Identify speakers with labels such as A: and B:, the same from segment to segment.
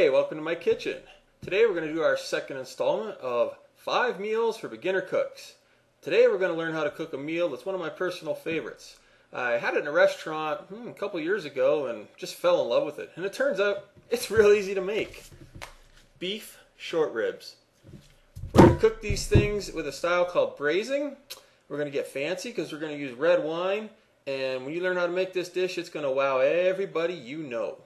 A: Hey, welcome to my kitchen. Today we're going to do our second installment of 5 meals for beginner cooks. Today we're going to learn how to cook a meal that's one of my personal favorites. I had it in a restaurant a couple years ago and just fell in love with it. And it turns out it's real easy to make. Beef short ribs. We're going to cook these things with a style called braising. We're going to get fancy because we're going to use red wine. And when you learn how to make this dish, it's going to wow everybody you know.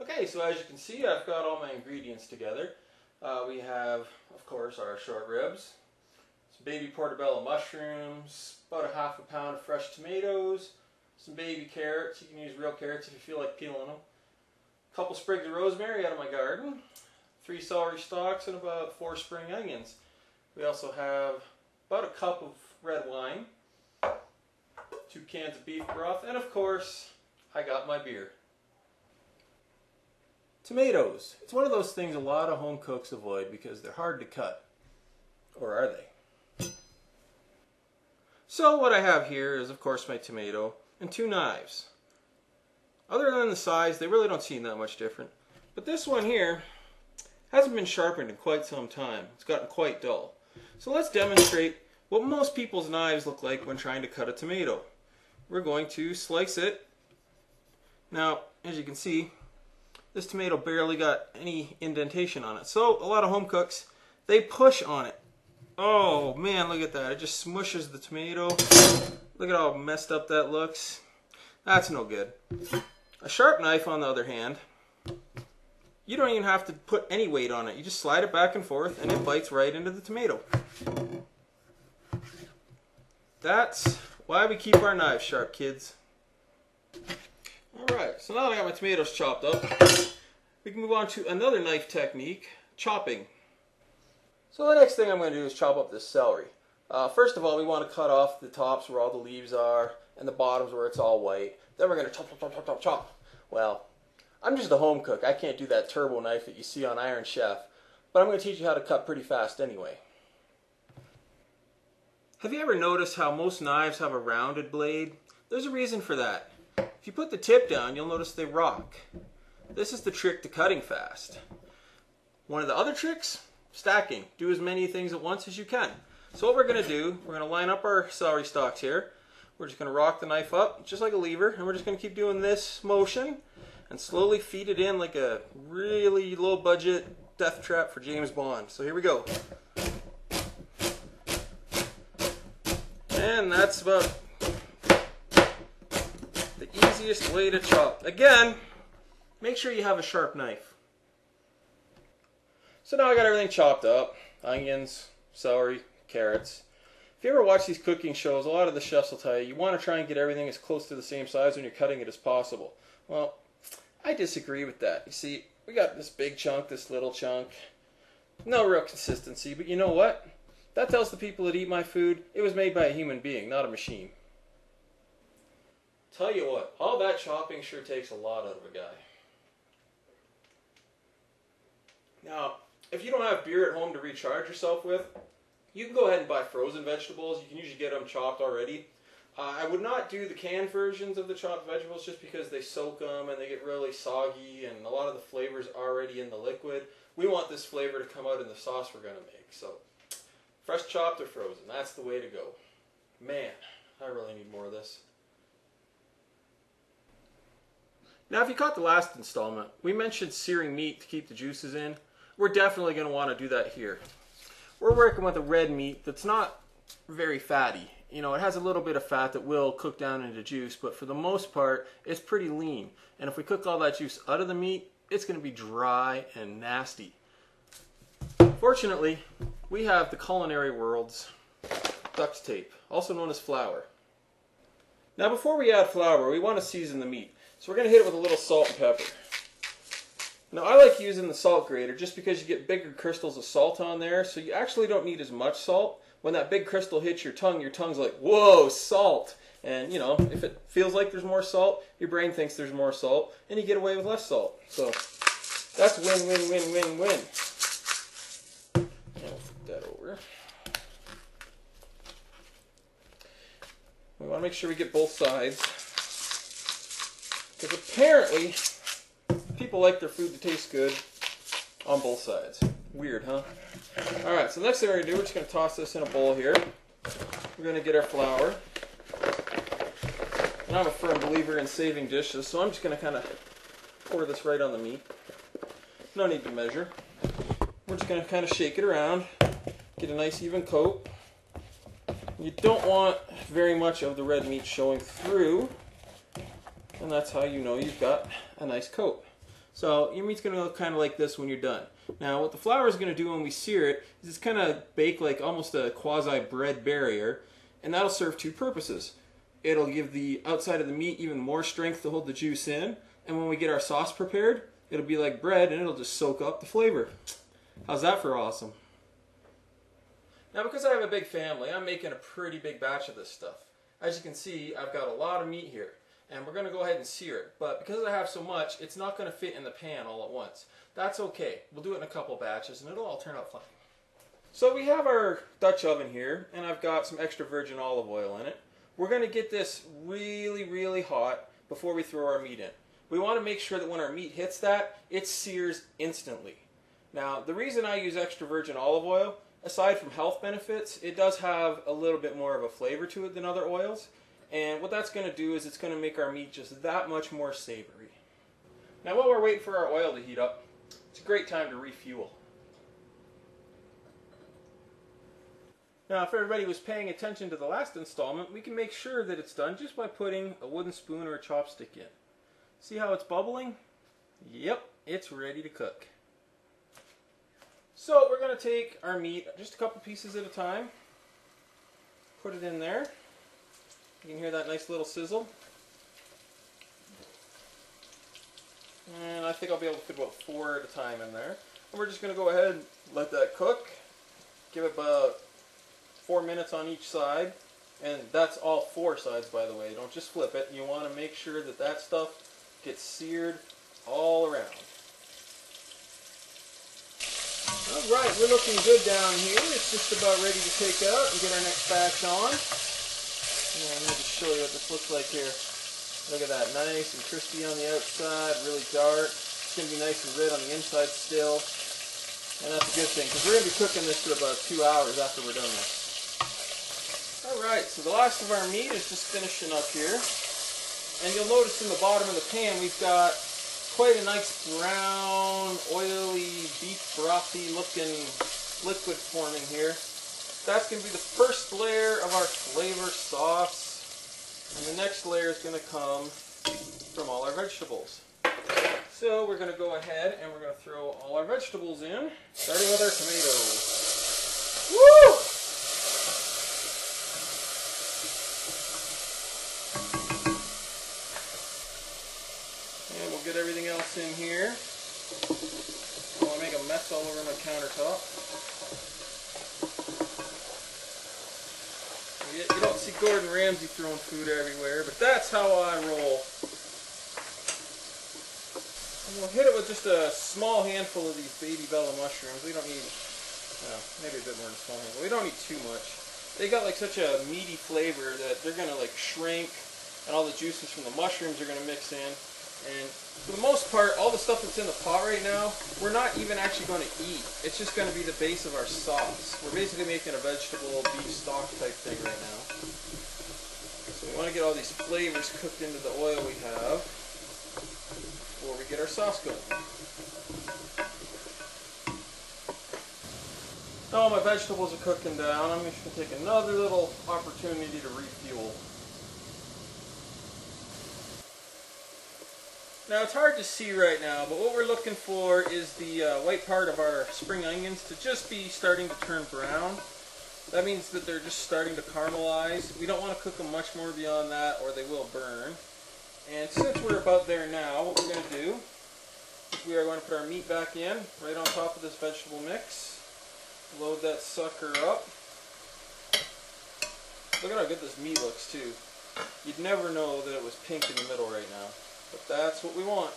A: Okay, so as you can see, I've got all my ingredients together. We have, of course, our short ribs, some baby portobello mushrooms, about a half a pound of fresh tomatoes, some baby carrots. You can use real carrots if you feel like peeling them. A couple sprigs of rosemary out of my garden, 3 celery stalks, and about 4 spring onions. We also have about a cup of red wine, 2 cans of beef broth, and of course, I got my beer. Tomatoes. It's one of those things a lot of home cooks avoid because they're hard to cut. Or are they? So what I have here is, of course, my tomato and 2 knives. Other than the size, they really don't seem that much different. But this one here hasn't been sharpened in quite some time. It's gotten quite dull. So let's demonstrate what most people's knives look like when trying to cut a tomato. We're going to slice it. Now, as you can see, this tomato barely got any indentation on it. So a lot of home cooks, they push on it. Oh man, look at that. It just smushes the tomato. Look at how messed up that looks. That's no good. A sharp knife, on the other hand, you don't even have to put any weight on it. You just slide it back and forth and it bites right into the tomato. That's why we keep our knives sharp, kids. Alright, so now that I got my tomatoes chopped up, we can move on to another knife technique, chopping. So the next thing I'm going to do is chop up this celery. First of all, we want to cut off the tops where all the leaves are and the bottoms where it's all white. Then we're going to chop, chop, chop, chop, chop, chop. Well, I'm just a home cook. I can't do that turbo knife that you see on Iron Chef, but I'm going to teach you how to cut pretty fast anyway. Have you ever noticed how most knives have a rounded blade? There's a reason for that. If you put the tip down, you'll notice they rock. This is the trick to cutting fast. One of the other tricks, stacking. Do as many things at once as you can. So what we're going to do, we're going to line up our celery stalks here. We're just going to rock the knife up, just like a lever, and we're just going to keep doing this motion and slowly feed it in like a really low budget death trap for James Bond. So here we go. And that's about the easiest way to chop. Again, make sure you have a sharp knife. So now I got everything chopped up. Onions, celery, carrots. If you ever watch these cooking shows, a lot of the chefs will tell you want to try and get everything as close to the same size when you're cutting it as possible. Well, I disagree with that. You see, we got this big chunk, this little chunk. No real consistency, but you know what? That tells the people that eat my food it was made by a human being, not a machine. Tell you what, all that chopping sure takes a lot out of a guy. Now, if you don't have beer at home to recharge yourself with, you can go ahead and buy frozen vegetables. You can usually get them chopped already. I would not do the canned versions of the chopped vegetables just because they soak them and they get really soggy and a lot of the flavor's already in the liquid. We want this flavor to come out in the sauce we're going to make. So, fresh chopped or frozen, that's the way to go. Man, I really need more of this. Now, if you caught the last installment, we mentioned searing meat to keep the juices in. We're definitely going to want to do that here. We're working with a red meat that's not very fatty. You know, it has a little bit of fat that will cook down into juice, but for the most part, it's pretty lean. And if we cook all that juice out of the meat, it's going to be dry and nasty. Fortunately, we have the culinary world's duct tape, also known as flour. Now, before we add flour, we want to season the meat. So we're going to hit it with a little salt and pepper. Now, I like using the salt grater just because you get bigger crystals of salt on there, so you actually don't need as much salt. When that big crystal hits your tongue's like, whoa, salt! And, you know, if it feels like there's more salt, your brain thinks there's more salt, and you get away with less salt. So, that's win, win, win, win, win. I'll flip that over. We want to make sure we get both sides. Because apparently, people like their food to taste good on both sides. Weird, huh? Alright, so the next thing we're going to do, we're just going to toss this in a bowl here. We're going to get our flour. And I'm a firm believer in saving dishes, so I'm just going to kind of pour this right on the meat. No need to measure. We're just going to kind of shake it around, get a nice even coat. You don't want very much of the red meat showing through, and that's how you know you've got a nice coat. So your meat's going to look kind of like this when you're done. Now what the flour is going to do when we sear it is it's kind of bake like almost a quasi bread barrier, and that'll serve two purposes. It'll give the outside of the meat even more strength to hold the juice in, and when we get our sauce prepared, it'll be like bread and it'll just soak up the flavor. How's that for awesome? Now because I have a big family, I'm making a pretty big batch of this stuff. As you can see, I've got a lot of meat here, and we're going to go ahead and sear it. But because I have so much, it's not going to fit in the pan all at once. That's okay. We'll do it in a couple batches and it'll all turn out fine. So we have our Dutch oven here, and I've got some extra virgin olive oil in it. We're going to get this really, really hot before we throw our meat in. We want to make sure that when our meat hits that, it sears instantly. Now, the reason I use extra virgin olive oil, aside from health benefits, it does have a little bit more of a flavor to it than other oils. And what that's going to do is it's going to make our meat just that much more savory. Now, while we're waiting for our oil to heat up, it's a great time to refuel. Now, if everybody was paying attention to the last installment, we can make sure that it's done just by putting a wooden spoon or a chopstick in. See how it's bubbling? Yep, it's ready to cook. So we're going to take our meat, just a couple pieces at a time, put it in there. You can hear that nice little sizzle. And I think I'll be able to fit about 4 at a time in there. And we're just going to go ahead and let that cook. Give it about 4 minutes on each side. And that's all 4 sides, by the way. Don't just flip it. You want to make sure that that stuff gets seared all around. Alright, we're looking good down here. It's just about ready to take out and get our next batch on. Yeah, let me just show you what this looks like here. Look at that, nice and crispy on the outside, really dark. It's going to be nice and red on the inside still. And that's a good thing, because we're going to be cooking this for about 2 hours after we're done this. Alright, so the last of our meat is just finishing up here. And you'll notice in the bottom of the pan we've got quite a nice brown, oily, beef brothy looking liquid forming here. That's going to be the first layer of our flavor sauce. And the next layer is going to come from all our vegetables. So we're going to go ahead and we're going to throw all our vegetables in, starting with our tomatoes. Woo! And we'll get everything else in here. I don't want to make a mess all over my countertop. You don't see Gordon Ramsay throwing food everywhere, but that's how I roll. And we'll hit it with just a small handful of these baby bella mushrooms. We don't need, well, maybe a bit more than a small handful. We don't need too much. They got like such a meaty flavor that they're going to like shrink, and all the juices from the mushrooms are going to mix in. And for the most part, all the stuff that's in the pot right now, we're not even actually going to eat. It's just going to be the base of our sauce. We're basically making a vegetable beef stock type thing right now. So we want to get all these flavors cooked into the oil we have before we get our sauce going. Now all my vegetables are cooking down. I'm just going to take another little opportunity to refuel. Now it's hard to see right now, but what we're looking for is the white part of our spring onions to just be starting to turn brown. That means that they're just starting to caramelize. We don't want to cook them much more beyond that or they will burn. And since we're about there now, what we're going to do is we are going to put our meat back in right on top of this vegetable mix. Load that sucker up. Look at how good this meat looks too. You'd never know that it was pink in the middle right now. But that's what we want.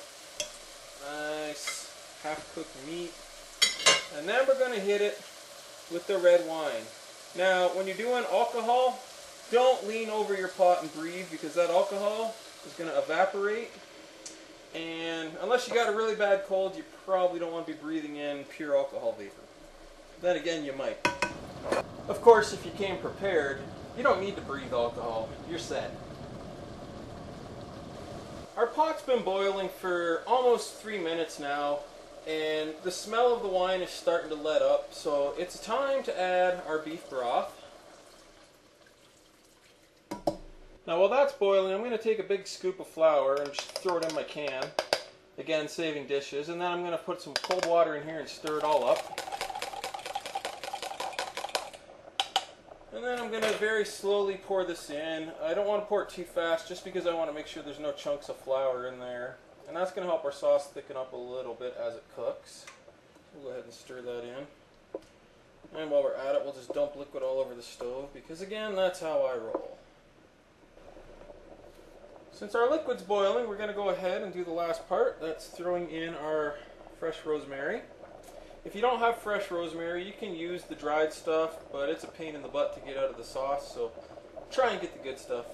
A: Nice half-cooked meat. And then we're going to hit it with the red wine. Now, when you're doing alcohol, don't lean over your pot and breathe because that alcohol is going to evaporate. And unless you got a really bad cold, you probably don't want to be breathing in pure alcohol vapor. Then again, you might. Of course, if you came prepared, you don't need to breathe alcohol. You're set. Our pot's been boiling for almost 3 minutes now, and the smell of the wine is starting to let up, so it's time to add our beef broth. Now while that's boiling, I'm going to take a big scoop of flour and just throw it in my can, again saving dishes, and then I'm going to put some cold water in here and stir it all up. And then I'm going to very slowly pour this in. I don't want to pour it too fast just because I want to make sure there's no chunks of flour in there. And that's going to help our sauce thicken up a little bit as it cooks. We'll go ahead and stir that in. And while we're at it, we'll just dump liquid all over the stove because again, that's how I roll. Since our liquid's boiling, we're going to go ahead and do the last part. That's throwing in our fresh rosemary. If you don't have fresh rosemary, you can use the dried stuff, but it's a pain in the butt to get out of the sauce, so try and get the good stuff.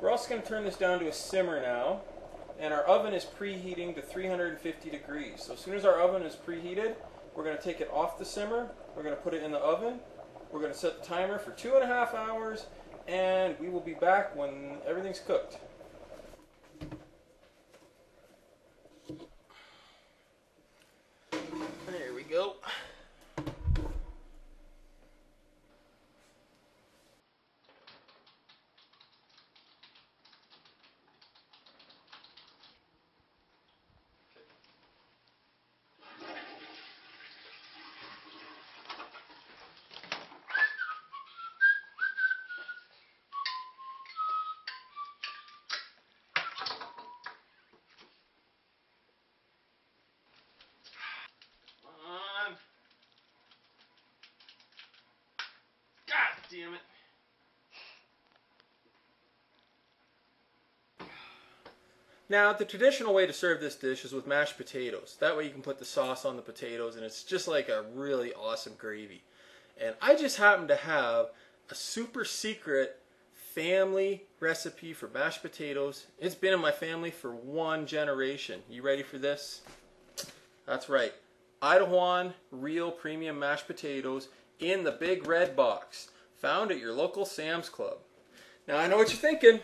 A: We're also going to turn this down to a simmer now, and our oven is preheating to 350 degrees. So as soon as our oven is preheated, we're going to take it off the simmer, we're going to put it in the oven, we're going to set the timer for 2.5 hours, and we will be back when everything's cooked. There we go. Damn it. Now, the traditional way to serve this dish is with mashed potatoes. That way you can put the sauce on the potatoes and it's just like a really awesome gravy. And I just happen to have a super secret family recipe for mashed potatoes. It's been in my family for 1 generation. You ready for this? That's right. Idahoan real premium mashed potatoes in the big red box. Found at your local Sam's Club. Now I know what you're thinking.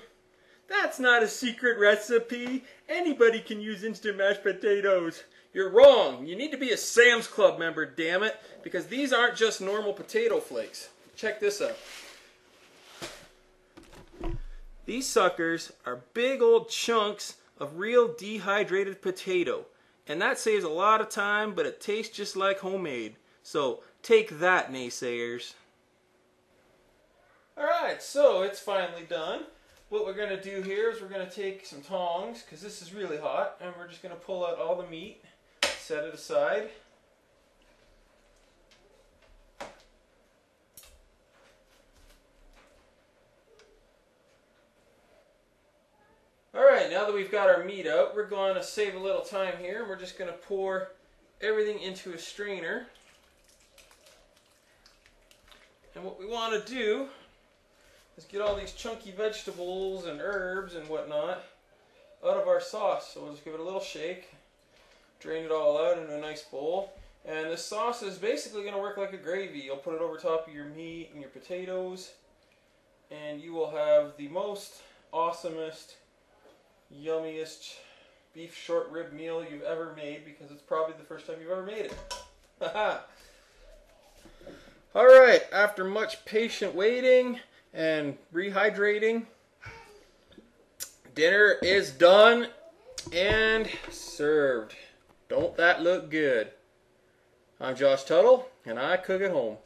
A: That's not a secret recipe. Anybody can use instant mashed potatoes. You're wrong. You need to be a Sam's Club member, damn it, because these aren't just normal potato flakes. Check this out. These suckers are big old chunks of real dehydrated potato. And that saves a lot of time, but it tastes just like homemade. So take that, naysayers. Alright, so it's finally done. What we're going to do here is we're going to take some tongs, because this is really hot, and we're just going to pull out all the meat, set it aside. Alright, now that we've got our meat out, we're going to save a little time here, and we're just going to pour everything into a strainer. And what we want to do is get all these chunky vegetables and herbs and whatnot out of our sauce. So we'll just give it a little shake, drain it all out into a nice bowl. And this sauce is basically going to work like a gravy. You'll put it over top of your meat and your potatoes, and you will have the most awesomest, yummiest beef short rib meal you've ever made, because it's probably the first time you've ever made it. Haha! Alright, after much patient waiting and rehydrating, dinner is done and served. Don't that look good? I'm Josh Tuttle, and I cook at home.